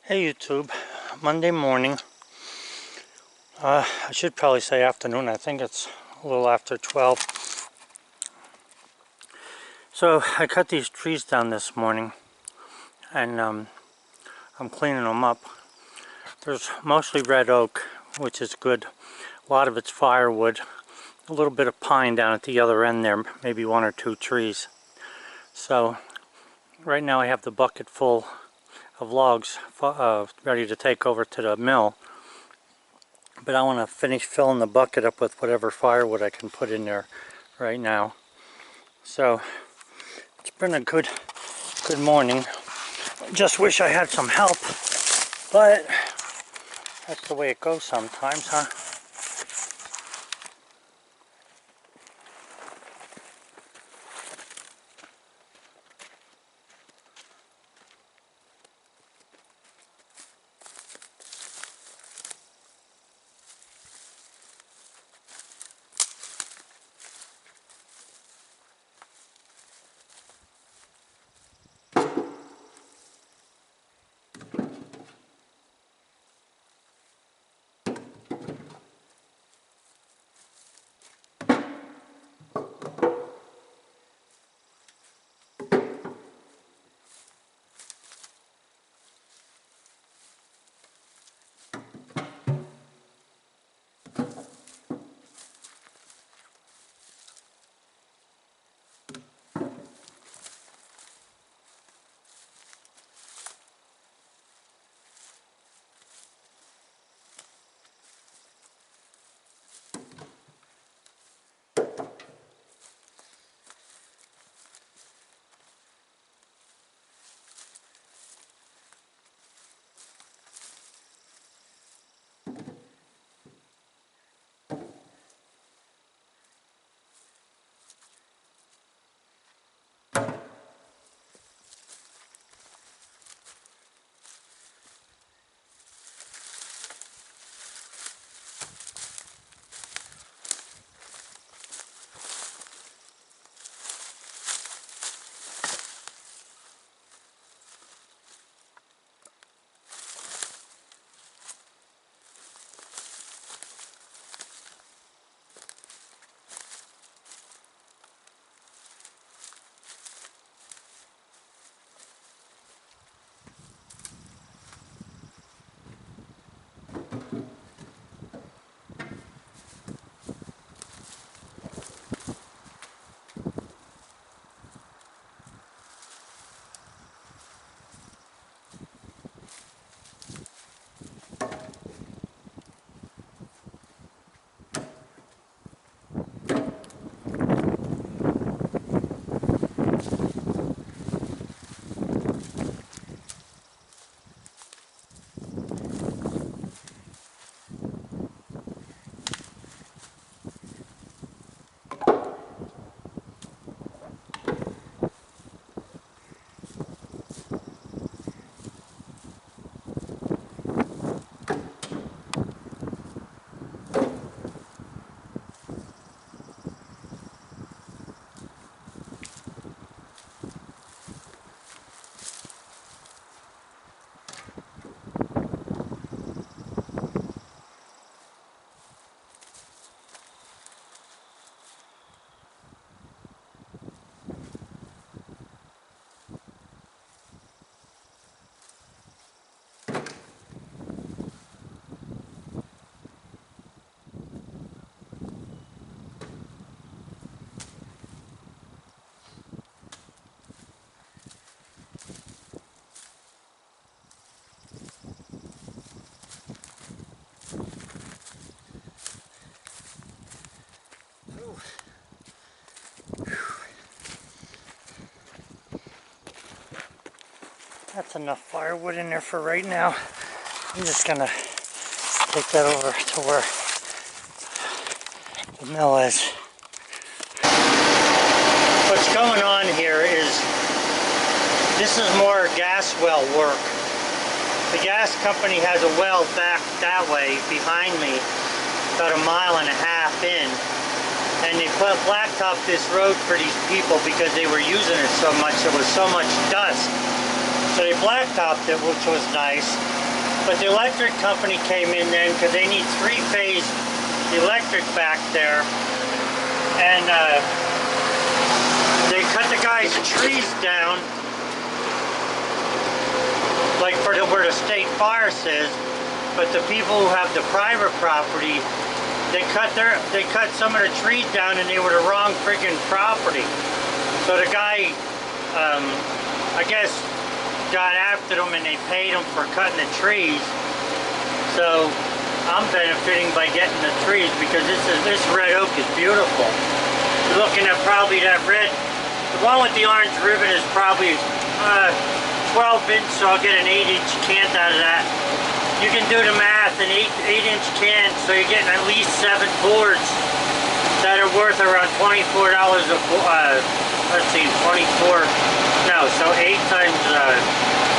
Hey YouTube, Monday morning. I should probably say afternoon. I think it's a little after 12. So I cut these trees down this morning and I'm cleaning them up. There's mostly red oak, which is good. A lot of it's firewood. A little bit of pine down at the other end there, maybe one or two trees. So right now I have the bucket full of logs ready to take over to the mill. But I want to finish filling the bucket up with whatever firewood I can put in there right now. So it's been a good morning. Just wish I had some help, but that's the way it goes sometimes, huh? That's enough firewood in there for right now. I'm just gonna take that over to where the mill is. What's going on here is this is more gas well work. The gas company has a well back that way behind me, about 1.5 miles in. And they blacktopped this road for these people because they were using it so much. There was so much dust. So they blacktopped it, which was nice. But the electric company came in then because they need three-phase electric back there. And they cut the guy's trees down, like for where the state forest is. But the people who have the private property, they cut some of the trees down, and they were the wrong friggin' property. So the guy, I guess, got after them, and they paid them for cutting the trees. So I'm benefiting by getting the trees because this red oak is beautiful. You're looking at probably that red. The one with the orange ribbon is probably 12 inch, so I'll get an 8-inch cant out of that. You can do the math, an 8-inch cant, so you're getting at least 7 boards that are worth around $24 a board. Let's see, 24. No, so 8 times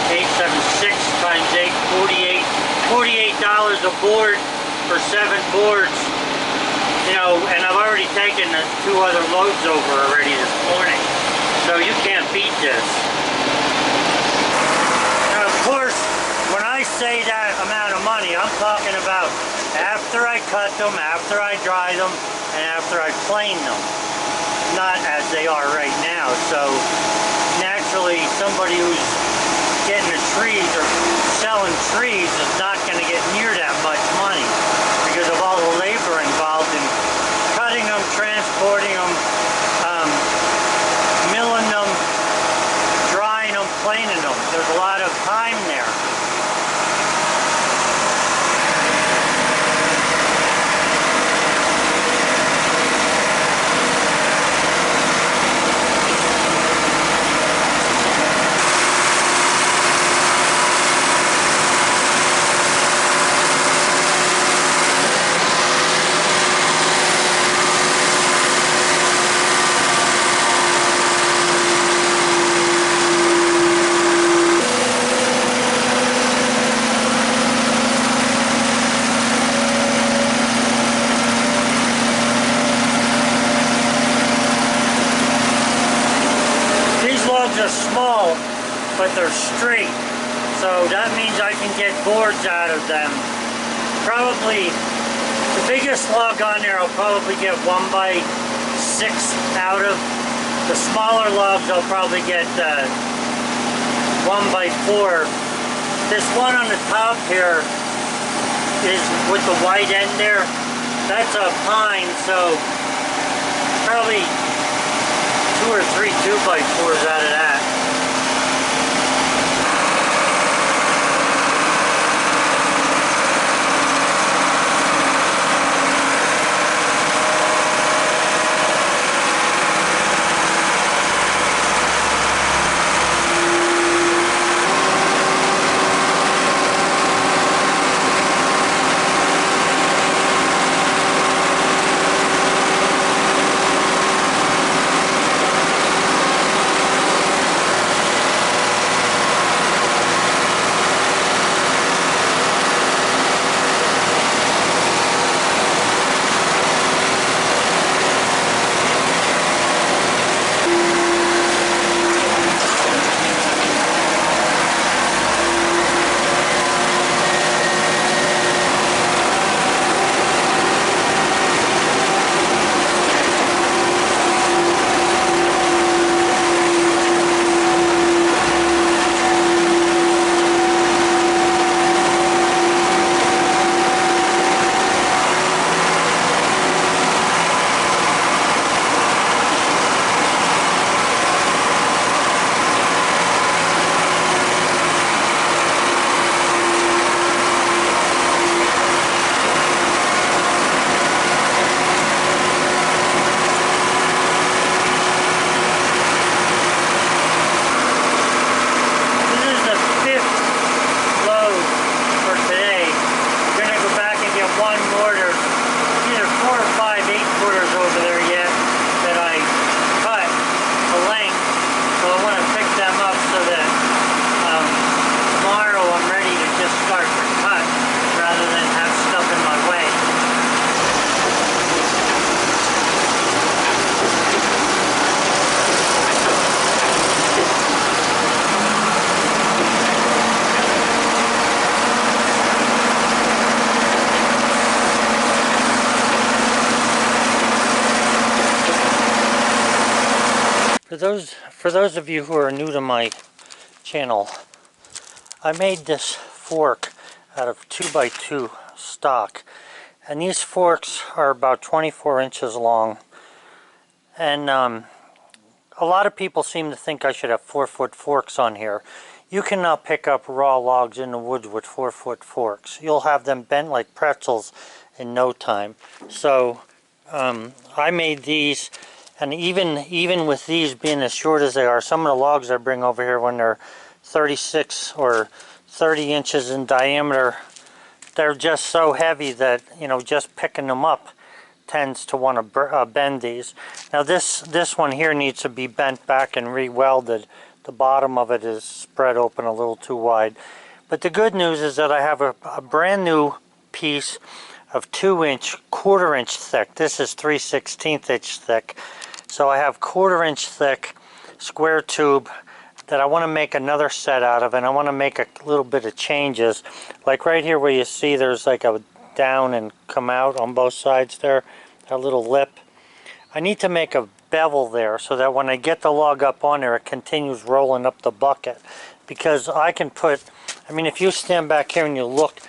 8, 7, 6 times 8, $48 a board for 7 boards. You know, and I've already taken 2 other loads over already this morning, so you can't beat this. Now, of course, when I say that amount of money, I'm talking about after I cut them, after I dry them, and after I plane them. Not as they are right now. So naturally, somebody who's getting the trees or selling trees is not going to get near that much money because of all the labor involved in cutting them, transporting them, milling them, drying them, planing them. There's a lot of time there. Are small, but they're straight, so that means I can get boards out of them. Probably the biggest log on there I'll probably get 1 by 6 out of. The smaller logs I'll probably get 1 by 4. This one on the top here is with the white end there. That's a pine, so probably 2 or 3 2x4s out of that. For those of you who are new to my channel, I made this fork out of 2x2 stock, and these forks are about 24 inches long, and a lot of people seem to think I should have 4-foot forks on here. You can now pick up raw logs in the woods with 4-foot forks. You'll have them bent like pretzels in no time. So I made these, and even with these being as short as they are, some of the logs I bring over here when they're 36 or 30 inches in diameter, they're just so heavy that, you know, just picking them up tends to want to bend these. Now this one here needs to be bent back and re-welded. The bottom of it is spread open a little too wide. But the good news is that I have a brand new piece of 2-inch, 1/4 inch thick. This is 3/16 inch thick. So I have 1/4 inch thick square tube that I want to make another set out of, and I want to make a little bit of changes. Like right here where you see there's like a down and come out on both sides there, a little lip. I need to make a bevel there so that when I get the log up on there, it continues rolling up the bucket. Because I can put, I mean, if you stand back here and you look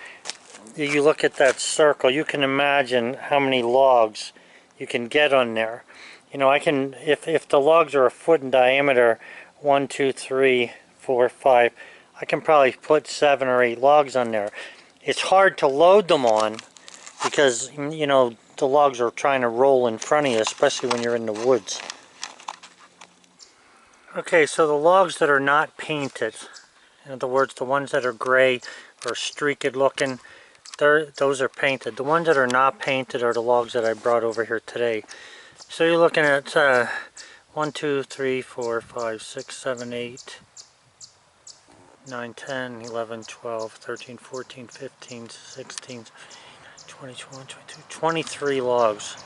at that circle, you can imagine how many logs you can get on there. You know, I can, if the logs are 1 foot in diameter, 1, 2, 3, 4, 5, I can probably put 7 or 8 logs on there. It's hard to load them on because, you know, the logs are trying to roll in front of you, especially when you're in the woods. Okay, so the logs that are not painted, in other words, the ones that are gray or streaked looking, those are painted. The ones that are not painted are the logs that I brought over here today. So you're looking at 1, 2, 3, 4, 5, 6, 7, 8, 9, 10, 11, 12, 13, 14, 15, 16, 20, 21, 22, 23 logs.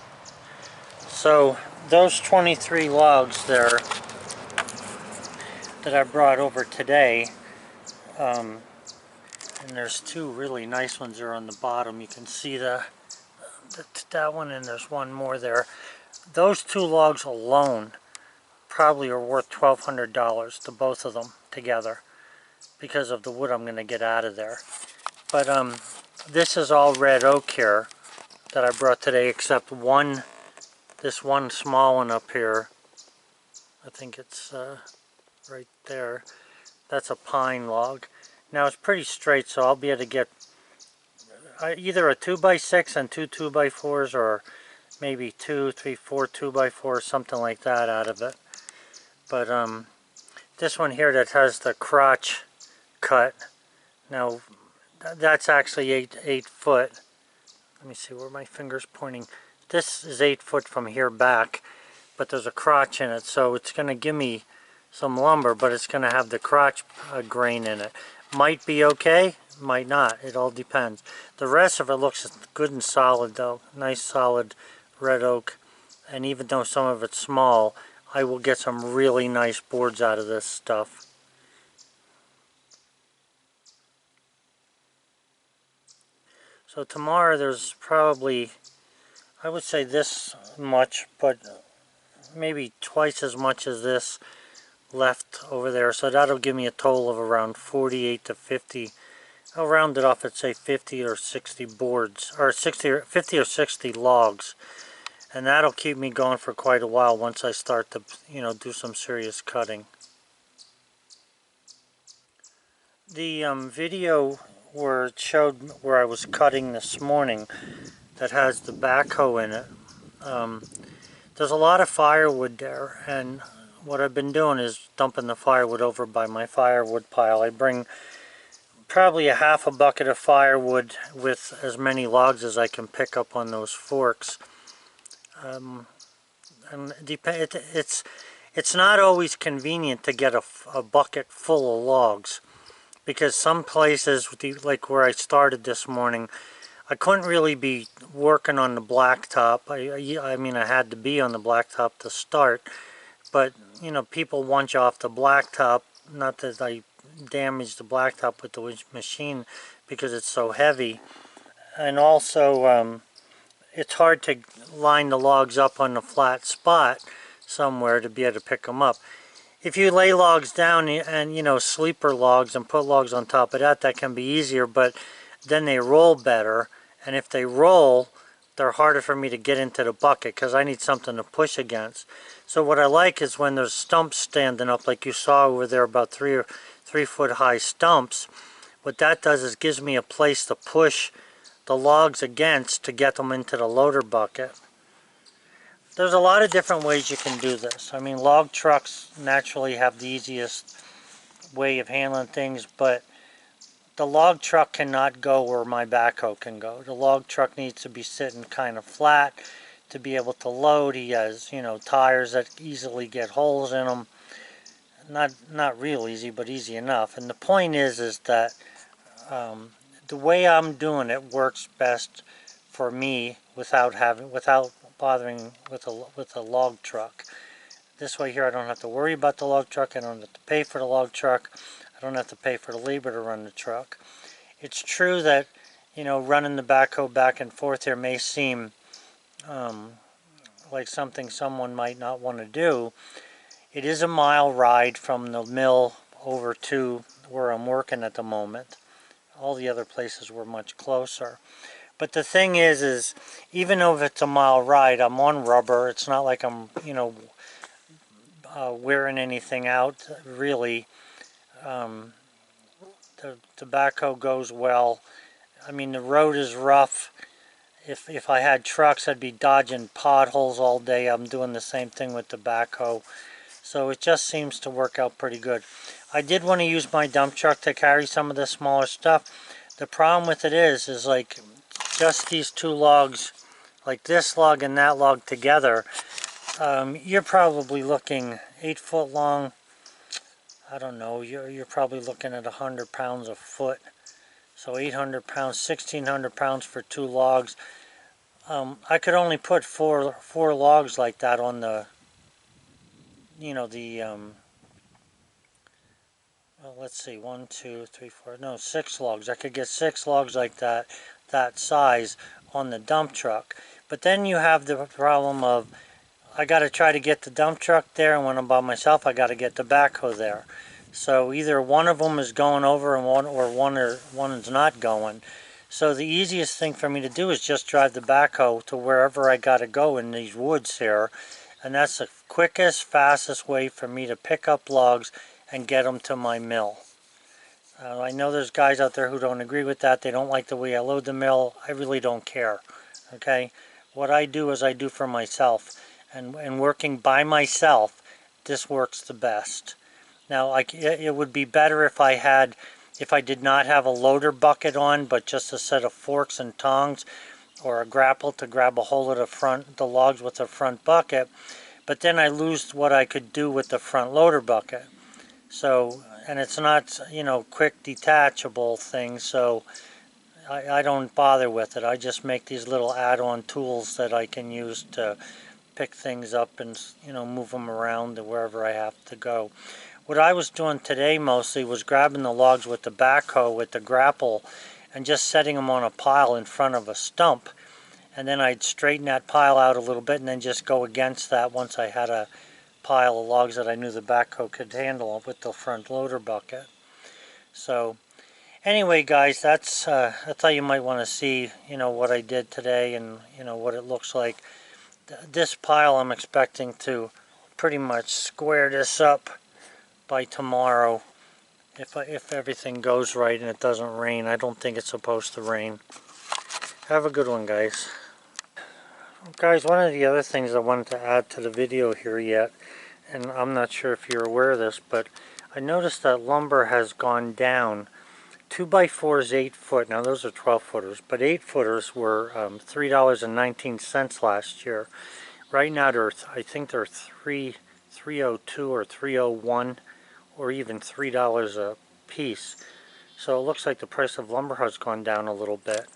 So those 23 logs there that I brought over today, and there's 2 really nice ones there on the bottom. You can see that one, and there's one more there. Those 2 logs alone probably are worth $1,200, to both of them together, because of the wood I'm going to get out of there. But this is all red oak here that I brought today, except this one small one up here. I think it's right there. That's a pine log. Now it's pretty straight, so I'll be able to get either a 2x6 and 2 2x4s, or maybe 2, 3, 4 2x4s, something like that out of it. But this one here that has the crotch cut, now that's actually 8 foot. Let me see where my finger's pointing. This is 8 foot from here back, but there's a crotch in it, so it's going to give me some lumber, but it's going to have the crotch grain in it. Might be okay, might not. It all depends. The rest of it looks good and solid though. Nice solid red oak, and even though some of it's small, I will get some really nice boards out of this stuff. So tomorrow there's probably, I would say this much, but maybe twice as much as this left over there. So that'll give me a total of around 48 to 50. I'll round it off at say 50 or 60 boards, or 50 or 60 logs. And that'll keep me going for quite a while once I start to, you know, do some serious cutting. The video where it showed where I was cutting this morning, that has the backhoe in it, there's a lot of firewood there, and what I've been doing is dumping the firewood over by my firewood pile. I bring probably a half a bucket of firewood with as many logs as I can pick up on those forks. And it's not always convenient to get a bucket full of logs, because some places, like where I started this morning, I couldn't really be working on the blacktop. I mean, I had to be on the blacktop to start, but you know, people want you off the blacktop. Not that I damaged the blacktop with the machine because it's so heavy, and also it's hard to line the logs up on the flat spot, somewhere to be able to pick them up. If you lay logs down and, you know, sleeper logs and put logs on top of that, that can be easier, but then they roll better. And if they roll, they're harder for me to get into the bucket because I need something to push against. So what I like is when there's stumps standing up, like you saw over there, about 3 foot high stumps. What that does is gives me a place to push the logs against to get them into the loader bucket. There's a lot of different ways you can do this. I mean, log trucks naturally have the easiest way of handling things, but the log truck cannot go where my backhoe can go. The log truck needs to be sitting kind of flat to be able to load. He has, you know, tires that easily get holes in them. Not real easy, but easy enough. And the point is that the way I'm doing it works best for me without bothering with a log truck. This way here I don't have to worry about the log truck, I don't have to pay for the log truck, I don't have to pay for the labor to run the truck. It's true that, you know, running the backhoe back and forth here may seem like something someone might not want to do. It is a mile ride from the mill over to where I'm working at the moment. All the other places were much closer. But the thing is even though if it's a mile ride, I'm on rubber. It's not like I'm, you know, wearing anything out, really. The backhoe goes well. I mean, the road is rough. If I had trucks, I'd be dodging potholes all day. I'm doing the same thing with the backhoe. So it just seems to work out pretty good. I did want to use my dump truck to carry some of the smaller stuff. The problem with it is like just these two logs, like this log and that log together, you're probably looking 8 foot long. I don't know, you're probably looking at 100 pounds a foot. So 800 pounds, 1,600 pounds for two logs. I could only put four logs like that on the, you know, the, well, let's see, 1, 2, 3, 4, no, 6 logs. I could get 6 logs like that size on the dump truck. But then you have the problem of, I got to try to get the dump truck there, and when I'm by myself, I got to get the backhoe there. So either one of them is going over and one is not going. So the easiest thing for me to do is just drive the backhoe to wherever I got to go in these woods here. And that's the quickest, fastest way for me to pick up logs and get them to my mill. I know there's guys out there who don't agree with that. They don't like the way I load the mill. I really don't care. Okay? What I do is I do for myself. And working by myself, this works the best. Now, it would be better if I did not have a loader bucket on, but just a set of forks and tongs, or a grapple to grab a hold of the logs with the front bucket. But then I lose what I could do with the front loader bucket. So, and it's not, you know, quick detachable thing, so I don't bother with it. I just make these little add-on tools that I can use to pick things up and, you know, move them around to wherever I have to go. What I was doing today mostly was grabbing the logs with the backhoe with the grapple and just setting them on a pile in front of a stump, and then I'd straighten that pile out a little bit and then just go against that once I had a pile of logs that I knew the backhoe could handle with the front loader bucket. So anyway, guys, that's how you might want to see, you know, what I did today and, you know, what it looks like. This pile I'm expecting to pretty much square this up by tomorrow if everything goes right and it doesn't rain. I don't think it's supposed to rain. Have a good one, guys. Guys, one of the other things I wanted to add to the video here yet, and I'm not sure if you're aware of this, but I noticed that lumber has gone down. 2x4s 8 foot, now those are 12 footers, but 8 footers were $3.19 last year. Right now I think they're $3.02 or $3.01 or even $3 a piece. So it looks like the price of lumber has gone down a little bit.